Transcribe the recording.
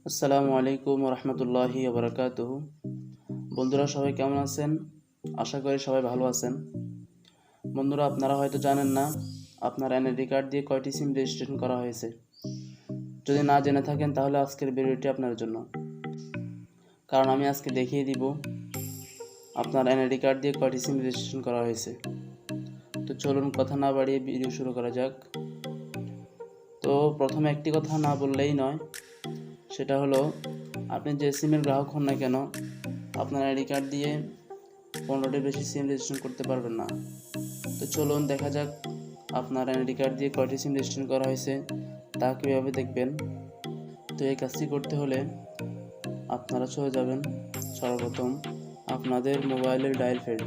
আসসালামু আলাইকুম রহমতুল্লাহি ওবরাকাতুহু। বন্ধুরা সবাই কেমন আছেন? আশা করি সবাই ভালো আছেন। বন্ধুরা, আপনারা হয়তো জানেন না আপনার এনআইডি কার্ড দিয়ে কয়টি সিম রেজিস্ট্রেশন করা হয়েছে। যদি না জেনে থাকেন তাহলে আজকের ভিডিওটি আপনার জন্য, কারণ আমি আজকে দেখিয়ে দিব আপনার এনআইডি কার্ড দিয়ে কয়টি সিম রেজিস্ট্রেশন করা হয়েছে। তো চলুন কথা না বাড়িয়ে ভিডিও শুরু করা যাক। তো প্রথমে একটি কথা না বললেই নয়, সেটা হলো আপনি যে সিমের গ্রাহক হন না কেন, আপনার আইডি কার্ড দিয়ে 15টির বেশি সিম রেজিস্ট্রেশন করতে পারবেন না। তো চলুন দেখা যাক আপনার আইডি কার্ড দিয়ে কয়টি সিম রেজিস্ট্রেশন করা হয়েছে তা কীভাবে দেখবেন। তো এই কাজটি করতে হলে আপনারা চলে যাবেন সর্বপ্রথম আপনাদের মোবাইলের ডায়াল প্যাডে।